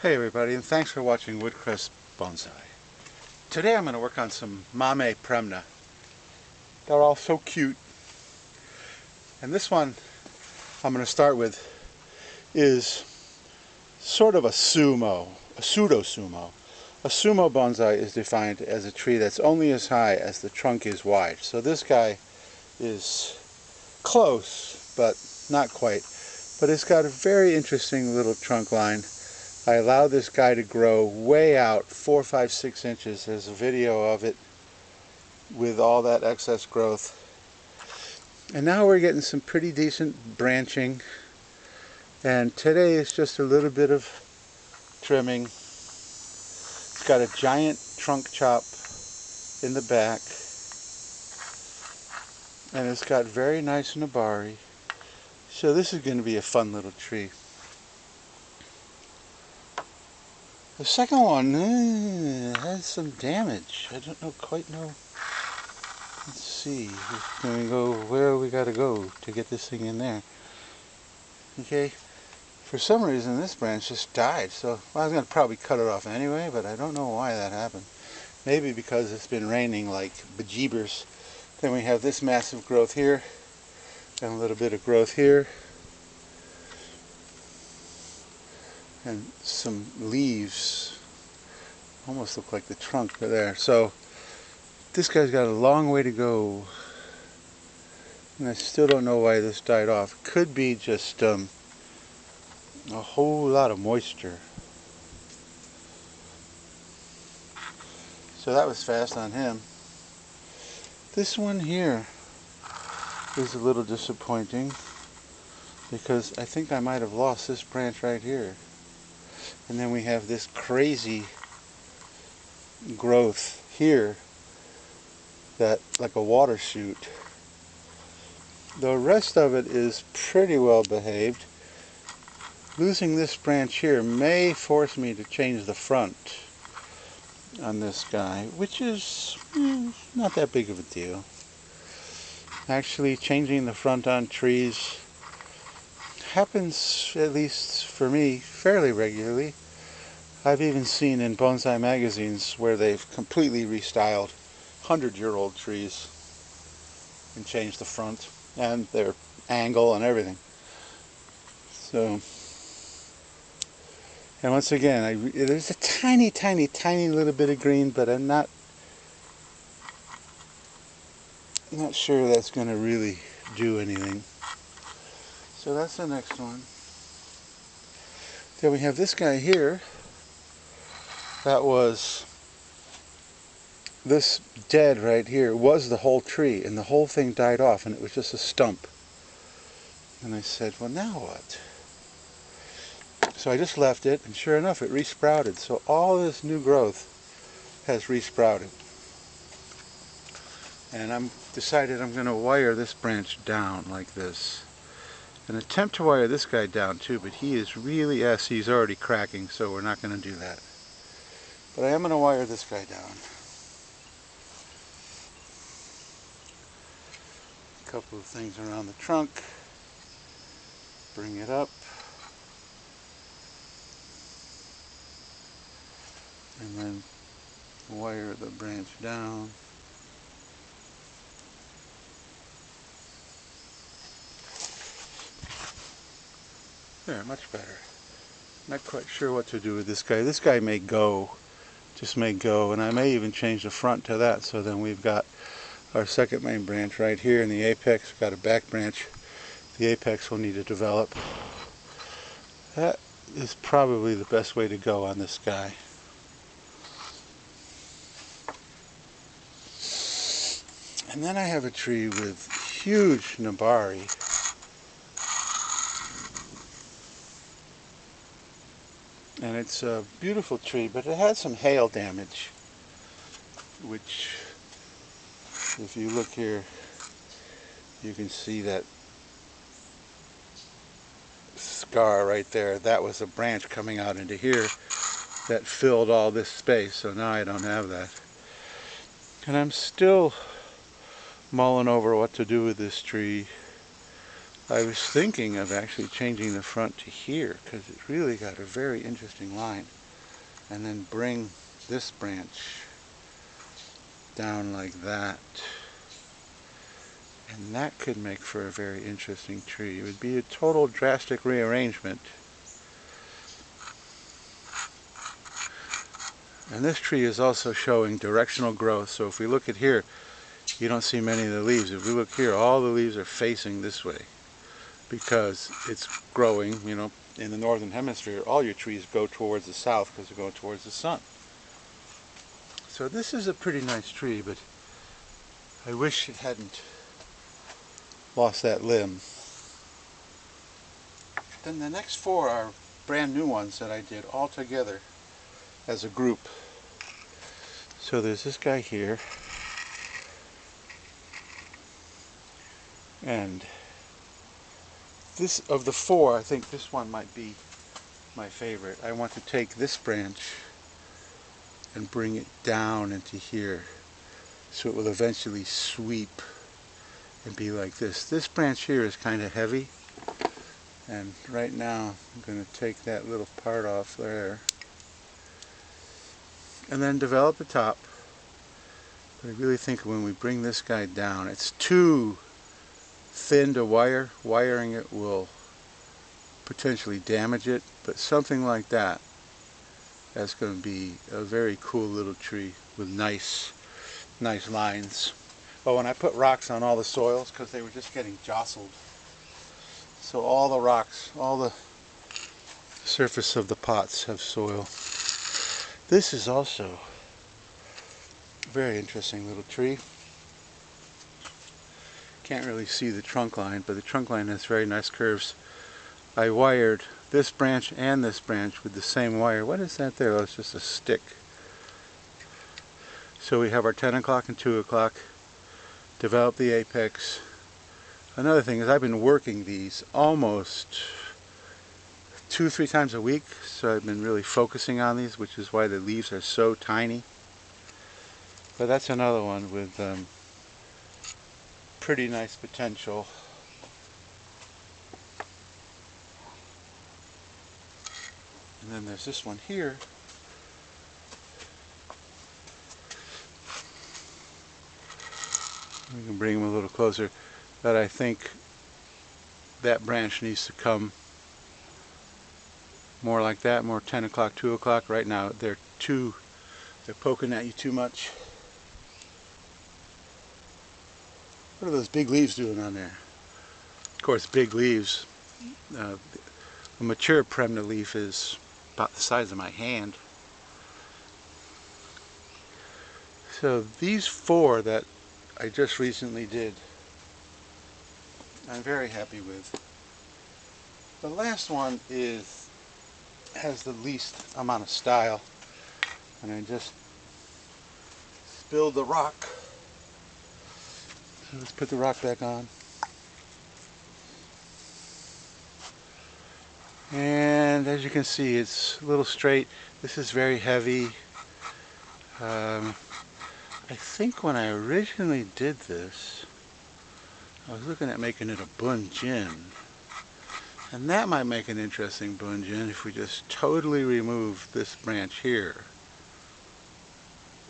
Hey everybody, and thanks for watching Woodcrest Bonsai. Today I'm going to work on some Mame Premna. They're all so cute. And this one I'm going to start with is sort of a pseudo-sumo. A sumo bonsai is defined as a tree that's only as high as the trunk is wide. So this guy is close, but not quite. But it's got a very interesting little trunk line. I allowed this guy to grow way out, 4, 5, 6 inches. There's a video of it with all that excess growth. And now we're getting some pretty decent branching. And today is just a little bit of trimming. It's got a giant trunk chop in the back. And it's got very nice nabari. So this is going to be a fun little tree. The second one has some damage. I don't quite know. Let's see. Can we go where we got to go to get this thing in there? Okay. For some reason, this branch just died. So I was going to probably cut it off anyway, but I don't know why that happened. Maybe because it's been raining like bejeebers. Then we have this massive growth here, and a little bit of growth here. And some leaves almost look like the trunk there. So this guy's got a long way to go, and I still don't know why this died off. Could be just a whole lot of moisture. So that was fast on him. This one here is a little disappointing because I think I might have lost this branch right here. And then we have this crazy growth here, that like a water shoot. The rest of it is pretty well behaved. Losing this branch here may force me to change the front on this guy, which is not that big of a deal. Actually, changing the front on trees happens, at least for me, fairly regularly. I've even seen in bonsai magazines where they've completely restyled 100-year-old trees and changed the front and their angle and everything. So, and once again, there's a tiny little bit of green, but I'm not sure that's going to really do anything. So that's the next one. Then we have this guy here. That was, this dead right here was the whole tree, and the whole thing died off, and it was just a stump. And I said, well, now what? So I just left it, and sure enough, it resprouted. So all this new growth has resprouted. And I'm decided I'm going to wire this branch down like this. And attempt to wire this guy down too, but he is really, yes, he's already cracking, so we're not going to do that. But I am going to wire this guy down. A couple of things around the trunk. Bring it up. And then wire the branch down. There, much better. Not quite sure what to do with this guy. This guy may go. Just may go, and I may even change the front to that, so then we've got our second main branch right here in the apex. We've got a back branch. The apex will need to develop. That is probably the best way to go on this guy. And then I have a tree with huge nabari. And it's a beautiful tree, but it had some hail damage, which, if you look here, you can see that scar right there. That was a branch coming out into here that filled all this space, so now I don't have that. And I'm still mulling over what to do with this tree. I was thinking of actually changing the front to here because it's really got a very interesting line, and then bring this branch down like that, and that could make for a very interesting tree. It would be a total drastic rearrangement. And this tree is also showing directional growth, so if we look at here, you don't see many of the leaves. If we look here, all the leaves are facing this way because it's growing, you know, in the northern hemisphere. All your trees go towards the south because they're going towards the sun. So this is a pretty nice tree, but I wish it hadn't lost that limb. Then the next four are brand new ones that I did all together as a group. So there's this guy here, and this, of the four, I think this one might be my favorite. I want to take this branch and bring it down into here so it will eventually sweep and be like this. This branch here is kind of heavy, and right now I'm going to take that little part off there and then develop the top. But I really think when we bring this guy down, it's too thin to wire. Wiring it will potentially damage it, but something like that, that's going to be a very cool little tree with nice lines. Oh, and I put rocks on all the soils because they were just getting jostled. So all the rocks, all the surface of the pots have soil. This is also a very interesting little tree. Can't really see the trunk line, but the trunk line has very nice curves. I wired this branch and this branch with the same wire. What is that there? Oh, it's just a stick. So we have our 10 o'clock and 2 o'clock. Develop the apex. Another thing is I've been working these almost 2-3 times a week, so I've been really focusing on these, which is why the leaves are so tiny. But that's another one with pretty nice potential. And then there's this one here. We can bring them a little closer, but I think that branch needs to come more like that, more 10 o'clock, 2 o'clock. Right now they're poking at you too much. What are those big leaves doing on there? Of course, big leaves. A mature Premna leaf is about the size of my hand. So these four that I just recently did, I'm very happy with. The last one has the least amount of style, and I just spilled the rock. So let's put the rock back on. And as you can see, it's a little straight. This is very heavy. I think when I originally did this, I was looking at making it a bunjin. And that might make an interesting bunjin if we just totally remove this branch here.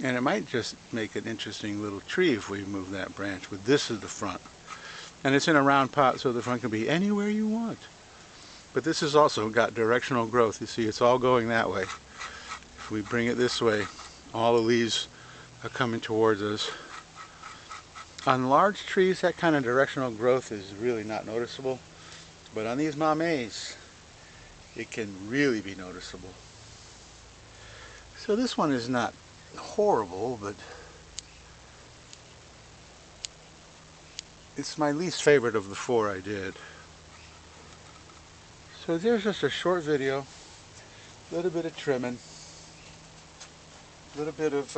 And it might just make an interesting little tree if we move that branch with this as the front. And it's in a round pot, so the front can be anywhere you want. But this has also got directional growth. You see, it's all going that way. If we bring it this way, all the leaves are coming towards us. On large trees, that kind of directional growth is really not noticeable. But on these Mames, it can really be noticeable. So this one is not horrible, but it's my least favorite of the four I did. So there's just a short video, a little bit of trimming, a little bit of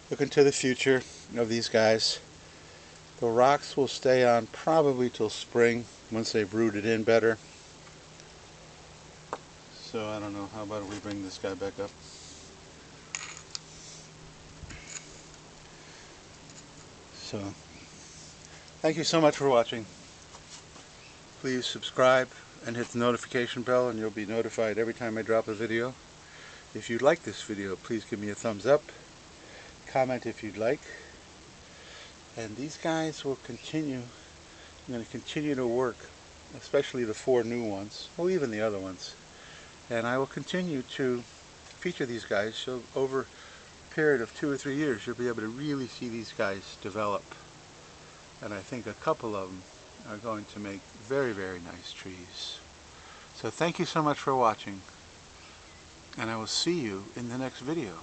looking to the future of these guys. The rocks will stay on probably till spring once they've rooted in better. So I don't know, how about we bring this guy back up? So thank you so much for watching. Please subscribe and hit the notification bell and you'll be notified every time I drop a video. If you like this video, please give me a thumbs up. Comment if you'd like. And these guys will continue. I'm going to continue to work, especially the 4 new ones, well, even the other ones. And I will continue to feature these guys, so over a period of 2 or 3 years you'll be able to really see these guys develop. And I think a couple of them are going to make very, very nice trees. So thank you so much for watching, and I will see you in the next video.